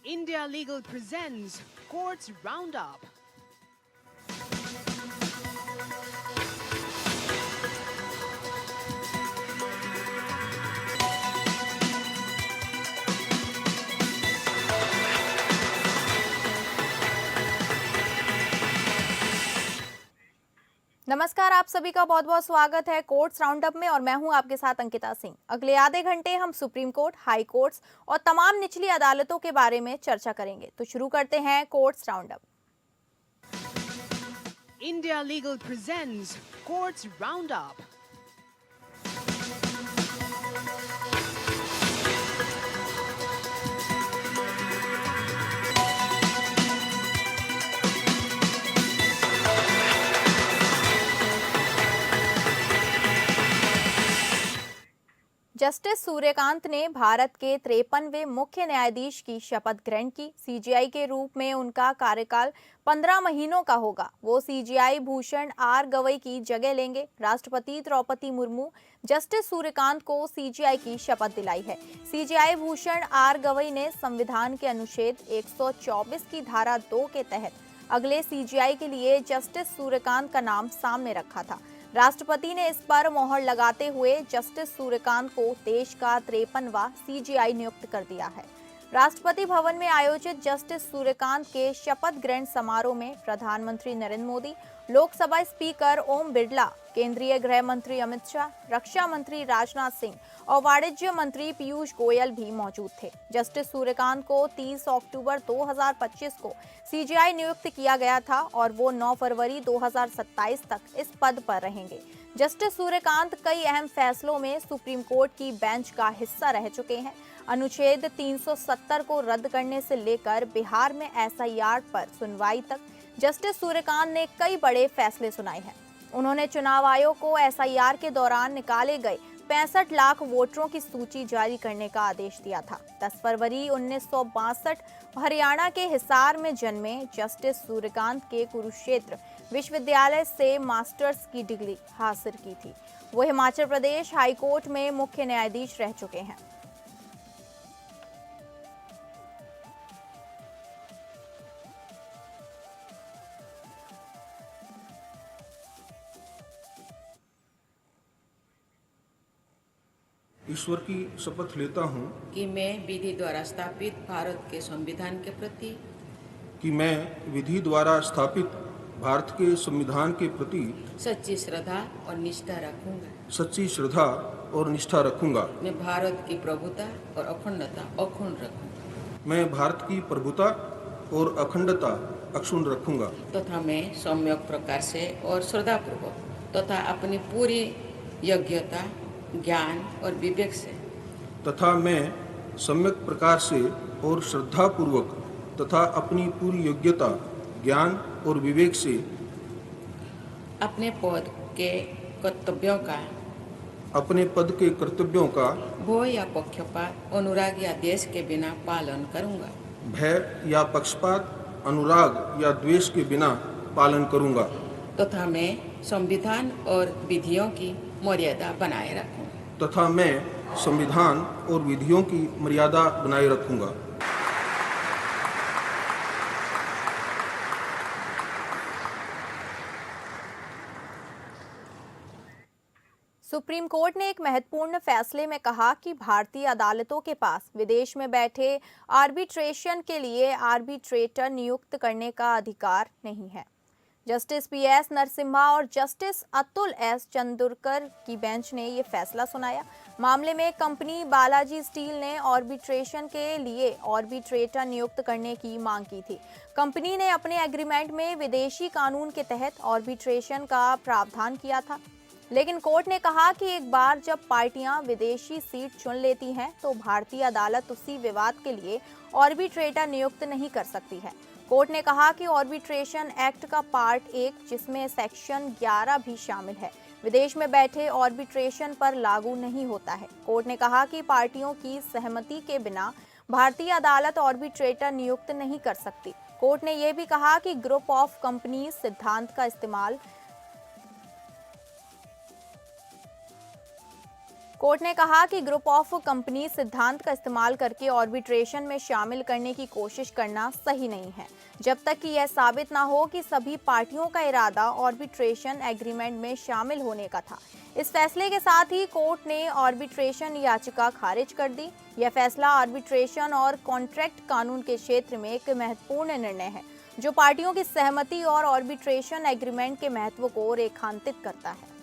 India Legal presents Courts Roundup. नमस्कार, आप सभी का बहुत बहुत स्वागत है कोर्ट्स राउंडअप में और मैं हूं आपके साथ अंकिता सिंह। अगले आधे घंटे हम सुप्रीम कोर्ट, हाई कोर्ट्स और तमाम निचली अदालतों के बारे में चर्चा करेंगे। तो शुरू करते हैं courts roundup. India Legal presents Courts Roundup. Justice Suryakant ने भारत के 53वें मुख्य न्यायाधीश की शपथ ग्रहण की। सीजीआई के रूप में उनका कार्यकाल 15 महीनों का होगा। वो सीजीआई भूषण आर गवई की जगह लेंगे। राष्ट्रपति द्रौपदी मुर्मू जस्टिस सूर्यकांत को सीजीआई की शपथ दिलाई है। सीजीआई भूषण आर गवई ने संविधान के अनुच्छेद 124 की धारा 2 के तहत अगले सीजीआई के लिए जस्टिस सूर्यकांत का नाम सामने रखा था। राष्ट्रपति ने इस पर मोहर लगाते हुए जस्टिस सूर्यकांत को देश का 53वां सीजीआई नियुक्त कर दिया है। राष्ट्रपति भवन में आयोजित जस्टिस सूर्यकांत के शपथ ग्रहण समारोह में प्रधानमंत्री नरेंद्र मोदी, लोकसभा स्पीकर ओम बिरला, केंद्रीय गृह मंत्री अमित शाह, रक्षा मंत्री राजनाथ सिंह और वाणिज्य मंत्री पीयूष गोयल भी मौजूद थे। जस्टिस सूर्यकांत को 30 अक्टूबर 2025 को सीजीआई नियुक्त किया गया था और वो 9 फरवरी 2027 तक इस पद पर रहेंगे। जस्टिस सूर्यकांत कई अहम फैसलों में सुप्रीम कोर्ट की बेंच का हिस्सा रह चुके हैं। अनुच्छेद 370 को रद्द करने से लेकर बिहार में एसआईआर पर सुनवाई तक जस्टिस सूर्यकांत ने कई बड़े फैसले सुनाए हैं। उन्होंने चुनाव आयोग को एसआईआर के दौरान निकाले गए 65 लाख वोटरों की सूची जारी करने का आदेश दिया था। 10 फरवरी 1962 हरियाणा के हिसार में जन्मे जस्टिस सूर्यकांत के कुरुक्षेत्र विश्वविद्यालय से मास्टर्स की डिग्री हासिल की थी। वो हिमाचल प्रदेश हाई कोर्ट में मुख्य न्यायाधीश रह चुके हैं। ईश्वर की शपथ लेता हूँ कि मैं विधि द्वारा स्थापित भारत के संविधान के प्रति भारत के संविधान के प्रति सच्ची श्रद्धा और निष्ठा रखूंगा। मैं भारत की प्रभुता और अखंडता अक्षुण्ण रखूंगा। मैं भारत की प्रभुता और अखंडता अक्षुण्ण रखूंगा तथा मैं सम्यक प्रकार से और श्रद्धापूर्वक तथा अपनी पूरी योग्यता, ज्ञान और विवेक से तथा मैं सम्यक प्रकार से और श्रद्धापूर्वक तथा अपनी पूरी योग्यता, ज्ञान और विवेक से अपने पद के कर्तव्यों का भय या पक्षपात, अनुराग या द्वेष के बिना पालन करूंगा। भय या पक्षपात, अनुराग या द्वेष के बिना पालन करूंगा तथा मैं संविधान और विधियों की मर्यादा बनाए रखूंगा। सुप्रीम कोर्ट ने एक महत्वपूर्ण फैसले में कहा कि भारतीय अदालतों के पास विदेश में बैठे आर्बिट्रेशन के लिए आर्बिट्रेटर नियुक्त करने का अधिकार नहीं है। जस्टिस पीएस नरसिम्हा और जस्टिस अतुल एस चंदुरकर की बेंच ने ये फैसला सुनाया। मामले में कंपनी बालाजी स्टील ने आर्बिट्रेशन के लिए आर्बिट्रेटर नियुक्त करने की मांग की थी। कंपनी ने अपने एग्रीमेंट में विदेशी कानून के तहत आर्बिट्रेशन का प्रावधान किया था, लेकिन कोर्ट ने कहा कि एक बार जब पार्टियां विदेशी सीट चुन लेती हैं तो भारतीय अदालत उसी विवाद के लिए आर्बिट्रेटर नियुक्त नहीं कर सकती है। कोर्ट ने कहा कि आर्बिट्रेशन एक्ट का पार्ट 1, जिसमें सेक्शन 11 भी शामिल है, विदेश में बैठे आर्बिट्रेशन पर लागू नहीं होता है। कोर्ट ने कहा कि पार्टियों की सहमति के बिना भारतीय अदालत आर्बिट्रेटर नियुक्त नहीं कर सकती। कोर्ट ने यह भी कहा कि ग्रुप ऑफ कंपनीज सिद्धांत का इस्तेमाल कोर्ट ने कहा कि ग्रुप ऑफ कंपनी सिद्धांत का इस्तेमाल करके आर्बिट्रेशन में शामिल करने की कोशिश करना सही नहीं है, जब तक कि यह साबित ना हो कि सभी पार्टियों का इरादा आर्बिट्रेशन एग्रीमेंट में शामिल होने का था। इस फैसले के साथ ही कोर्ट ने आर्बिट्रेशन याचिका खारिज कर दी। यह फैसला आर्बिट्रेशन और कॉन्ट्रैक्ट कानून के क्षेत्र में एक महत्वपूर्ण निर्णय है, जो पार्टियों की सहमति और आर्बिट्रेशन एग्रीमेंट के महत्व को रेखांकित करता है।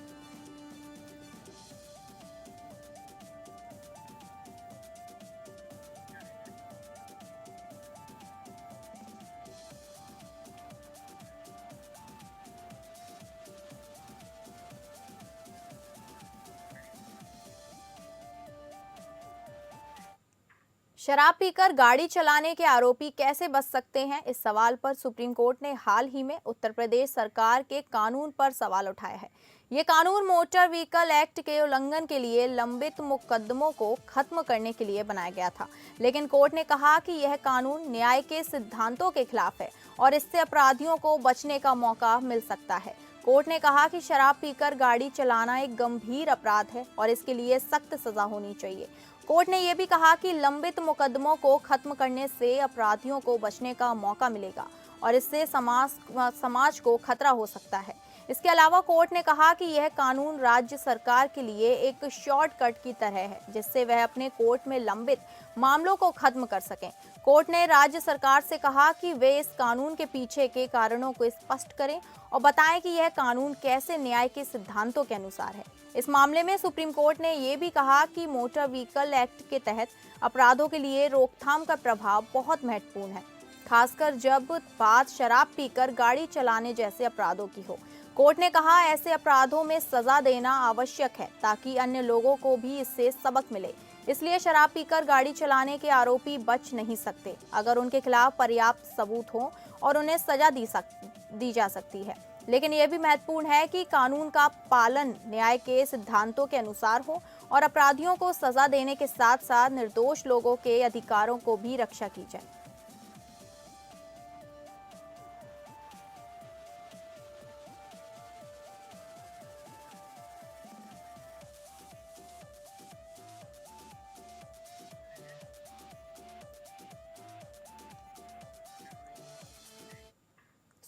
शराब पीकर गाड़ी चलाने के आरोपी कैसे बच सकते हैं, इस सवाल पर सुप्रीम कोर्ट ने हाल ही में उत्तर प्रदेश सरकार के कानून पर सवाल उठाया है। ये कानून मोटर व्हीकल एक्ट के उल्लंघन के लिए लंबित मुकदमों को खत्म करने के लिए बनाया गया था, लेकिन कोर्ट ने कहा कि यह कानून न्याय के सिद्धांतों के खिलाफ है और इससे अपराधियों को बचने का मौका मिल सकता है। कोर्ट ने कहा कि शराब पीकर गाड़ी चलाना एक गंभीर अपराध है और इसके लिए सख्त सजा होनी चाहिए। कोर्ट ने यह भी कहा कि लंबित मुकदमों को खत्म करने से अपराधियों को बचने का मौका मिलेगा और इससे समाज को खतरा हो सकता है। इसके अलावा कोर्ट ने कहा कि यह कानून राज्य सरकार के लिए एक शॉर्टकट की तरह है, जिससे वह अपने कोर्ट में लंबित मामलों को खत्म कर सकें। कोर्ट ने राज्य सरकार से कहा कि वे इस कानून के पीछे के कारणों को स्पष्ट करें और बताएं कि यह कानून कैसे न्याय के सिद्धांतों के अनुसार है। इस मामले में सुप्रीम कोर्ट ने यह भी कहा कि मोटर व्हीकल एक्ट के तहत अपराधों के लिए रोकथाम का प्रभाव बहुत महत्वपूर्ण है, खासकर जब बात शराब पीकर गाड़ी चलाने जैसे अपराधों की हो। कोर्ट ने कहा ऐसे अपराधों में सजा देना आवश्यक है ताकि अन्य लोगों को भी इससे सबक मिले। इसलिए शराब पीकर गाड़ी चलाने के आरोपी बच नहीं सकते अगर उनके खिलाफ पर्याप्त सबूत हो और उन्हें सजा दी जा सकती है। लेकिन यह भी महत्वपूर्ण है कि कानून का पालन न्याय के सिद्धांतों के अनुसार हो और अपराधियों को सजा देने के साथ साथ निर्दोष लोगों के अधिकारों को भी रक्षा की जाए।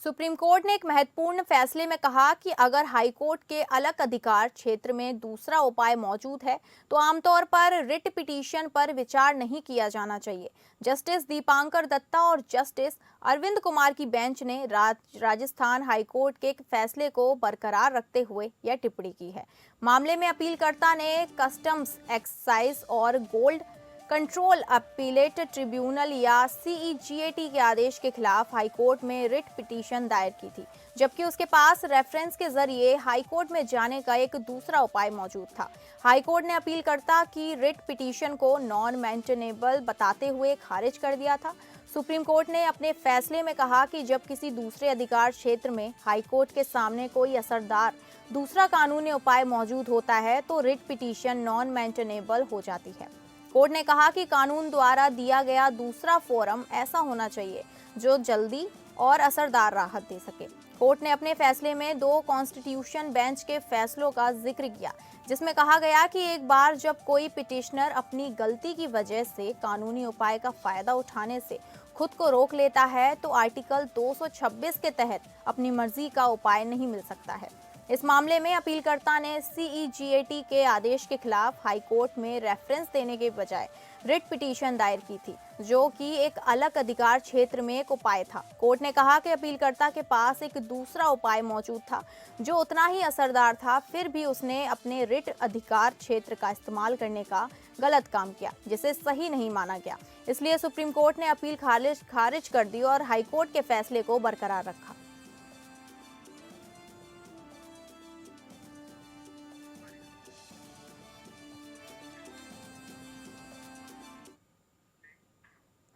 सुप्रीम कोर्ट ने एक महत्वपूर्ण फैसले में कहा कि अगर हाई कोर्ट के अलग अधिकार क्षेत्र में दूसरा उपाय मौजूद है तो आमतौर पर रिट पिटीशन पर विचार नहीं किया जाना चाहिए। जस्टिस दीपांकर दत्ता और जस्टिस अरविंद कुमार की बेंच ने राजस्थान हाई कोर्ट के एक फैसले को बरकरार रखते हुए यह टिप्पणी की है। मामले में अपीलकर्ता ने कस्टम्स एक्साइज और गोल्ड कंट्रोल अपीलेट ट्रिब्यूनल या CEGAT के आदेश के खिलाफ हाईकोर्ट में रिट पिटीशन दायर की थी, जबकि उसके पास रेफरेंस के जरिए हाईकोर्ट में जाने का एक दूसरा उपाय मौजूद था। हाईकोर्ट ने अपीलकर्ता की रिट पिटीशन को नॉन मेंटेनेबल बताते हुए खारिज कर दिया था। सुप्रीम कोर्ट ने अपने फैसले में कहा कि जब किसी दूसरे अधिकार क्षेत्र में हाईकोर्ट के सामने कोई असरदार दूसरा कानूनी उपाय मौजूद होता है तो रिट पिटीशन नॉन मेंटेनेबल हो जाती है। कोर्ट ने कहा कि कानून द्वारा दिया गया दूसरा फोरम ऐसा होना चाहिए जो जल्दी और असरदार राहत दे सके। कोर्ट ने अपने फैसले में 2 कॉन्स्टिट्यूशन बेंच के फैसलों का जिक्र किया, जिसमें कहा गया कि एक बार जब कोई पिटिशनर अपनी गलती की वजह से कानूनी उपाय का फायदा उठाने से खुद को रोक लेता है तो आर्टिकल 226 के तहत अपनी मर्जी का उपाय नहीं मिल सकता है। इस मामले में अपीलकर्ता ने CEGAT के आदेश के खिलाफ हाईकोर्ट में रेफरेंस देने के बजाय रिट पिटीशन दायर की थी, जो कि एक अलग अधिकार क्षेत्र में एक उपाय था। कोर्ट ने कहा कि अपीलकर्ता के पास एक दूसरा उपाय मौजूद था जो उतना ही असरदार था, फिर भी उसने अपने रिट अधिकार क्षेत्र का इस्तेमाल करने का गलत काम किया, जिसे सही नहीं माना गया। इसलिए सुप्रीम कोर्ट ने अपील खारिज कर दी और हाईकोर्ट के फैसले को बरकरार रखा।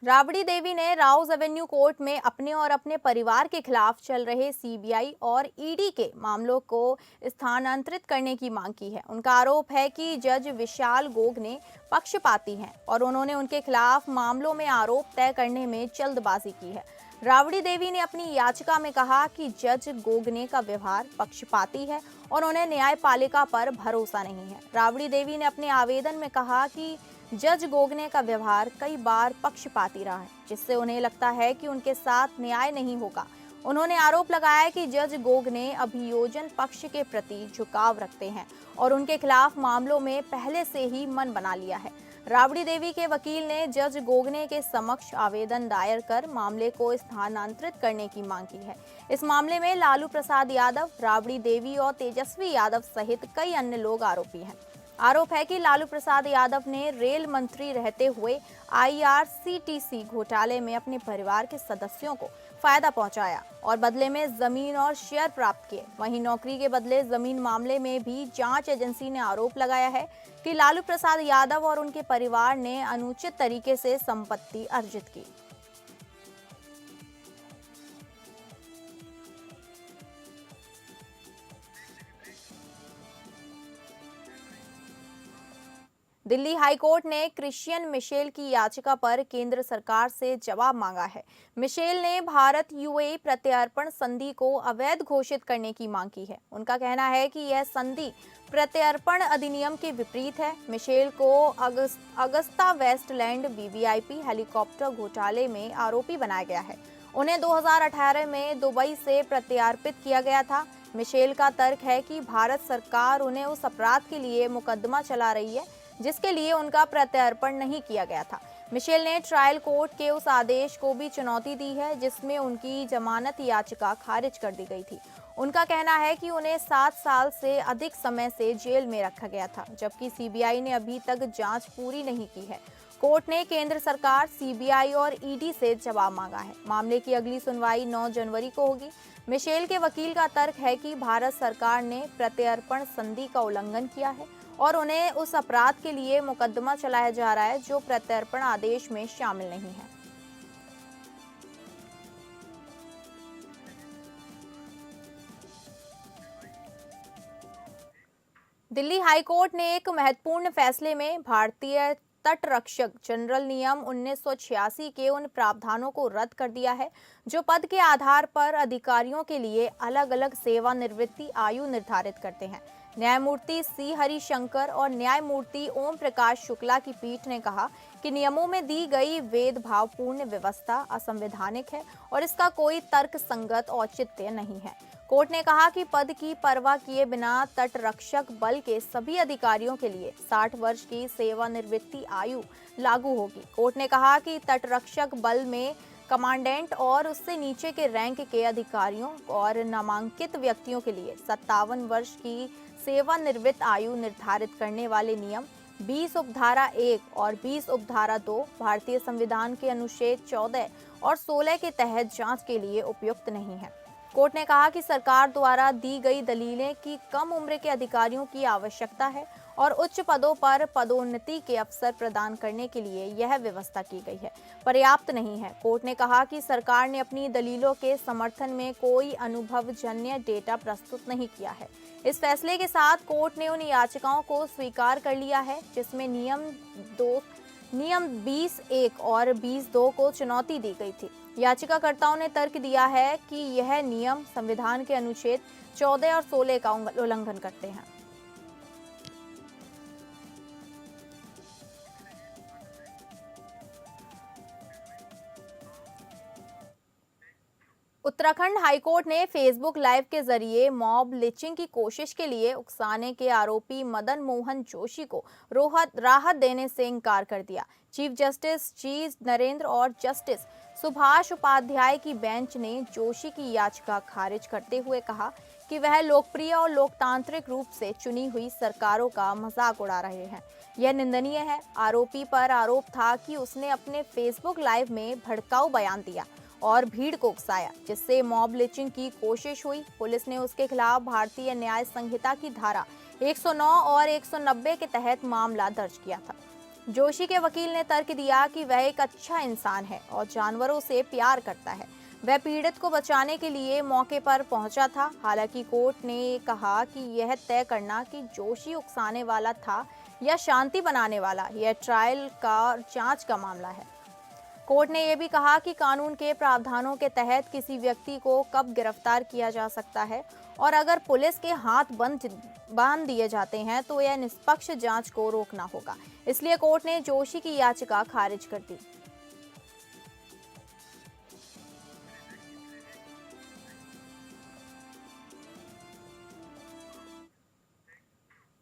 राबड़ी देवी ने राउज एवेन्यू कोर्ट में अपने और अपने परिवार के खिलाफ चल रहे CBI और ED के मामलों को स्थानांतरित करने की मांग की है। उनका आरोप है कि जज विशाल गोग ने पक्षपाती हैं और उन्होंने उनके खिलाफ मामलों में आरोप तय करने में जल्दबाजी की है। राबड़ी देवी ने अपनी याचिका में कहा कि जज गोगने का व्यवहार पक्षपाती है और उन्हें न्यायपालिका पर भरोसा नहीं है। राबड़ी देवी ने अपने आवेदन में कहा कि जज गोगने का व्यवहार कई बार पक्षपाती रहा है, जिससे उन्हें लगता है कि उनके साथ न्याय नहीं होगा। उन्होंने आरोप लगाया कि जज गोगने अभियोजन पक्ष के प्रति झुकाव रखते हैं और उनके खिलाफ मामलों में पहले से ही मन बना लिया है। राबड़ी देवी के वकील ने जज गोगने के समक्ष आवेदन दायर कर मामले को स्थानांतरित करने की मांग की है। इस मामले में लालू प्रसाद यादव, राबड़ी देवी और तेजस्वी यादव सहित कई अन्य लोग आरोपी हैं। आरोप है कि लालू प्रसाद यादव ने रेल मंत्री रहते हुए IRCTC घोटाले में अपने परिवार के सदस्यों को फायदा पहुंचाया और बदले में जमीन और शेयर प्राप्त किए। वहीं नौकरी के बदले जमीन मामले में भी जांच एजेंसी ने आरोप लगाया है कि लालू प्रसाद यादव और उनके परिवार ने अनुचित तरीके से संपत्ति अर्जित की। दिल्ली हाईकोर्ट ने क्रिश्चियन मिशेल की याचिका पर केंद्र सरकार से जवाब मांगा है। मिशेल ने भारत UAE प्रत्यर्पण संधि को अवैध घोषित करने की मांग की है। उनका कहना है कि यह संधि प्रत्यर्पण अधिनियम के विपरीत है। मिशेल को अगस्ता वेस्टलैंड VVIP हेलीकॉप्टर घोटाले में आरोपी बनाया गया है। उन्हें 2018 में दुबई से प्रत्यर्पित किया गया था। मिशेल का तर्क है कि भारत सरकार उन्हें उस अपराध के लिए मुकदमा चला रही है जिसके लिए उनका प्रत्यर्पण नहीं किया गया था। मिशेल ने ट्रायल कोर्ट के उस आदेश को भी चुनौती दी है जिसमें उनकी जमानत याचिका खारिज कर दी गई थी। उनका कहना है कि उन्हें 7 साल से अधिक समय से जेल में रखा गया था, जबकि CBI ने अभी तक जांच पूरी नहीं की है। कोर्ट ने केंद्र सरकार, CBI और ED से जवाब मांगा है। मामले की अगली सुनवाई 9 जनवरी को होगी। मिशेल के वकील का तर्क है कि भारत सरकार ने प्रत्यर्पण संधि का उल्लंघन किया है और उन्हें उस अपराध के लिए मुकदमा चलाया जा रहा है जो प्रत्यर्पण आदेश में शामिल नहीं है। दिल्ली हाईकोर्ट ने एक महत्वपूर्ण फैसले में भारतीय तटरक्षक जनरल नियम 1986 के उन प्रावधानों को रद्द कर दिया है जो पद के आधार पर अधिकारियों के लिए अलग-अलग सेवानिवृत्ति आयु निर्धारित करते हैं। न्यायमूर्ति C हरिशंकर और न्यायमूर्ति ओम प्रकाश शुक्ला की पीठ ने कहा कि नियमों में दी गई भेदभावपूर्ण व्यवस्था असंवैधानिक है और इसका कोई तर्कसंगत औचित्य नहीं है। कोर्ट ने कहा कि पद की परवाह किए बिना तटरक्षक बल के सभी अधिकारियों के लिए 60 वर्ष की सेवानिवृत्ति आयु लागू होगी। कोर्ट ने कहा कि तटरक्षक बल में कमांडेंट और उससे नीचे के रैंक के अधिकारियों और नामांकित व्यक्तियों के लिए 57 वर्ष की सेवानिवृत्त आयु निर्धारित करने वाले नियम 20 उपधारा 1 और 20 उपधारा 2 भारतीय संविधान के अनुच्छेद 14 और 16 के तहत जांच के लिए उपयुक्त नहीं है। कोर्ट ने कहा कि सरकार द्वारा दी गई दलीलें कि कम उम्र के अधिकारियों की आवश्यकता है और उच्च पदों पर पदोन्नति के अवसर प्रदान करने के लिए यह व्यवस्था की गई है, पर्याप्त नहीं है। कोर्ट ने कहा कि सरकार ने अपनी दलीलों के समर्थन में कोई अनुभवजन्य डेटा प्रस्तुत नहीं किया है। इस फैसले के साथ कोर्ट ने उन याचिकाओं को स्वीकार कर लिया है जिसमें नियम 20(1) और 20(2) को चुनौती दी गई थी। याचिकाकर्ताओं ने तर्क दिया है कि यह नियम संविधान के अनुच्छेद 14 और 16 का उल्लंघन करते हैं। उत्तराखंड हाईकोर्ट ने फेसबुक लाइव के जरिए मॉब लिंचिंग की कोशिश के लिए उकसाने के आरोपी मदन मोहन जोशी को राहत देने से इनकार कर दिया। चीफ जस्टिस जी नरेंद्र और जस्टिस सुभाष उपाध्याय की बेंच ने जोशी की याचिका खारिज करते हुए कहा कि वह लोकप्रिय और लोकतांत्रिक रूप से चुनी हुई सरकारों का मजाक उड़ा रहे हैं। यह निंदनीय है। आरोपी पर आरोप था कि उसने अपने फेसबुक लाइव में भड़काऊ बयान दिया और भीड़ को उकसाया, जिससे मॉब लिंचिंग की कोशिश हुई। पुलिस ने उसके खिलाफ भारतीय न्याय संहिता की धारा 109 और 190 के तहत मामला दर्ज किया था। जोशी के वकील ने तर्क दिया कि वह एक अच्छा इंसान है और जानवरों से प्यार करता है। वह पीड़ित को बचाने के लिए मौके पर पहुंचा था। हालांकि कोर्ट ने कहा कि यह तय करना कि जोशी उकसाने वाला था या शांति बनाने वाला, यह ट्रायल का जांच का मामला है। कोर्ट ने यह भी कहा कि कानून के प्रावधानों के तहत किसी व्यक्ति को कब गिरफ्तार किया जा सकता है और अगर पुलिस के हाथ बांध दिए जाते हैं तो यह निष्पक्ष जांच को रोकना होगा। इसलिए कोर्ट ने जोशी की याचिका खारिज कर दी।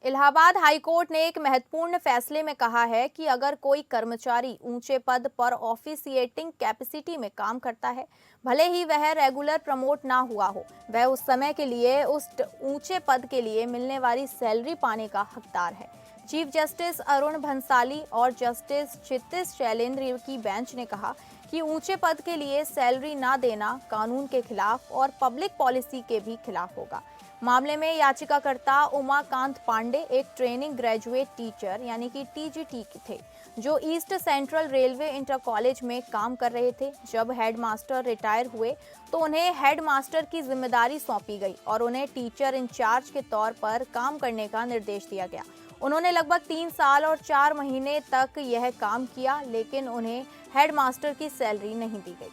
इलाहाबाद हाईकोर्ट ने एक महत्वपूर्ण फैसले में कहा है कि अगर कोई कर्मचारी ऊंचे पद पर ऑफिशिएटिंग कैपेसिटी में काम करता है, भले ही वह रेगुलर प्रमोट ना हुआ हो, वह उस समय के लिए उस ऊंचे पद के लिए मिलने वाली सैलरी पाने का हकदार है। चीफ जस्टिस अरुण भंसाली और जस्टिस क्षितिज शैलेंद्र की बेंच ने कहा कि ऊंचे पद के लिए सैलरी ना देना कानून के खिलाफ और पब्लिक पॉलिसी के भी खिलाफ होगा। मामले में याचिकाकर्ता उमाकांत पांडे एक ट्रेनिंग ग्रेजुएट टीचर यानी कि टीजीटी थे, जो east central railway inter college में काम कर रहे थे। जब हेडमास्टर रिटायर हुए तो उन्हें हेडमास्टर की जिम्मेदारी सौंपी गई और उन्हें टीचर इंचार्ज के तौर पर काम करने का निर्देश दिया गया। उन्होंने लगभग 3 साल और 4 महीने तक यह काम किया, लेकिन उन्हें हेडमास्टर की सैलरी नहीं दी गई।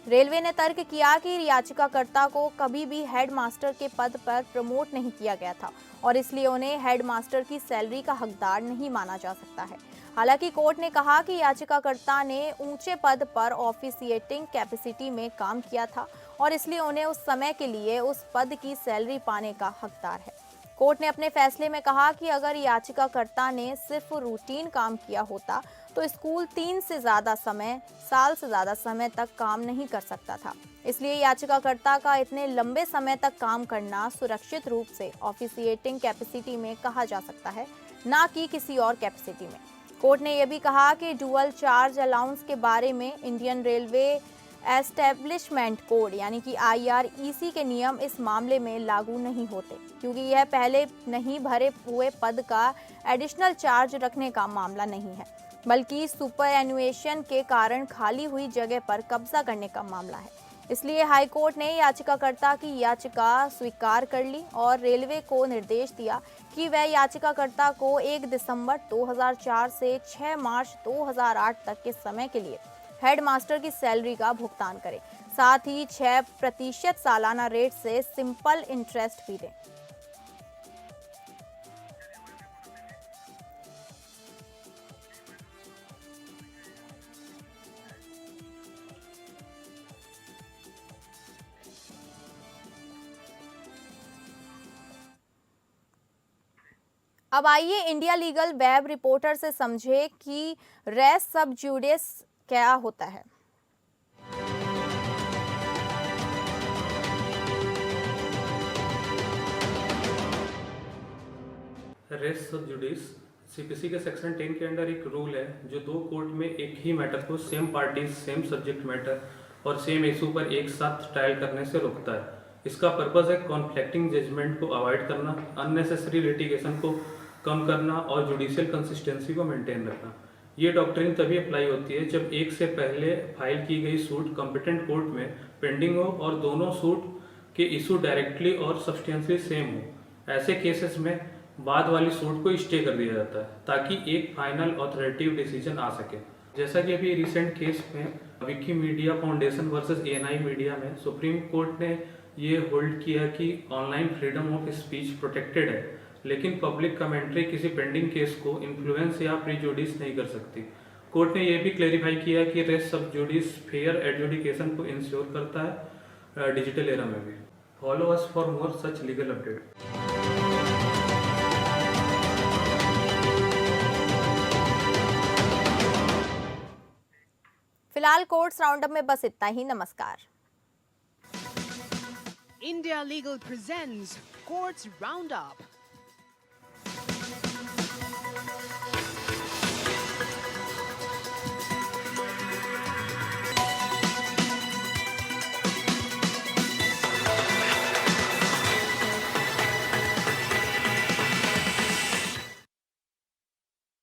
रेलवे ने तर्क किया कि याचिकाकर्ता को कभी भी हेडमास्टर के पद पर प्रमोट नहीं किया गया था और इसलिए उन्हें हेडमास्टर की सैलरी का हकदार नहीं माना जा सकता है। हालांकि कोर्ट ने कहा कि याचिकाकर्ता ने ऊंचे पद पर ऑफिशिएटिंग कैपेसिटी में काम किया था और इसलिए उन्हें उस समय के लिए उस पद की सैलरी पाने का हकदार है। कोर्ट ने अपने फैसले में कहा कि अगर याचिकाकर्ता ने सिर्फ रूटीन काम किया होता तो स्कूल 3 साल से ज़्यादा समय तक काम नहीं कर सकता था। इसलिए याचिकाकर्ता का इतने लंबे समय तक काम करना सुरक्षित रूप से ऑफिशिएटिंग कैपेसिटी में कहा जा सकता है, ना कि किसी और कैपेसिटी में। कोर्ट ने यह भी कहा कि डुअल चार्ज अलाउंस के बारे में इंडियन रेलवे एस्टेब्लिशमेंट कोड यानी कि IREC के नियम इस मामले में लागू नहीं होते, क्योंकि यह पहले नहीं भरे हुए पद का एडिशनल चार्ज रखने का मामला नहीं है, बल्कि सुपरएनुएशन के कारण खाली हुई जगह पर कब्जा करने का मामला है। इसलिए हाईकोर्ट ने याचिकाकर्ता की याचिका स्वीकार कर ली और रेलवे को निर्देश दिया कि वह याचिकाकर्ता को 1 दिसंबर 2004 से 6 मार्च 2008 तक के समय के लिए हेडमास्टर की सैलरी का भुगतान करें, साथ ही 6% सालाना रेट से सिंपल इंटरेस्ट भी दें। अब आइए इंडिया लीगल वेब रिपोर्टर से समझे कि रेस सब जुडिस क्या होता है। रेस सब जुडिस सीपीसी के सेक्शन 10 के अंडर एक रूल है जो 2 कोर्ट में एक ही मैटर को same parties, same subject matter और सेम इशू पर एक साथ ट्रायल करने से रोकता है। इसका पर्पस है कॉन्फ्लिक्टिंग जजमेंट को अवॉइड करना, अननेसेसरी लिटिगेशन को कम करना और जुडिशियल कंसिस्टेंसी को मेंटेन रखना। ये डॉक्ट्रिन तभी अप्लाई होती है जब एक से पहले फाइल की गई सूट कॉम्पिटेंट कोर्ट में पेंडिंग हो और दोनों सूट के इशू डायरेक्टली और सब्सटेंशियली सेम हो। ऐसे केसेस में बाद वाली सूट को स्टे कर दिया जाता है ताकि एक फाइनल ऑथोरिटेटिव डिसीजन आ सके। जैसा कि अभी रिसेंट केस में Wikimedia foundation versus ANI media में सुप्रीम कोर्ट ने ये होल्ड किया कि online freedom of speech protected है, लेकिन पब्लिक कमेंट्री किसी पेंडिंग केस को इन्फ्लुएंस या प्रीजुडिस नहीं कर सकती। कोर्ट ने यह भी क्लेरिफाई किया कि रेस सब जुडिस फेयर एडजुडिकेशन को इंश्योर करता है डिजिटल एरा में भी। Follow us for more such legal update. फिलहाल कोर्ट्स राउंडअप में बस इतना ही। नमस्कार। India Legal presents Courts Roundup.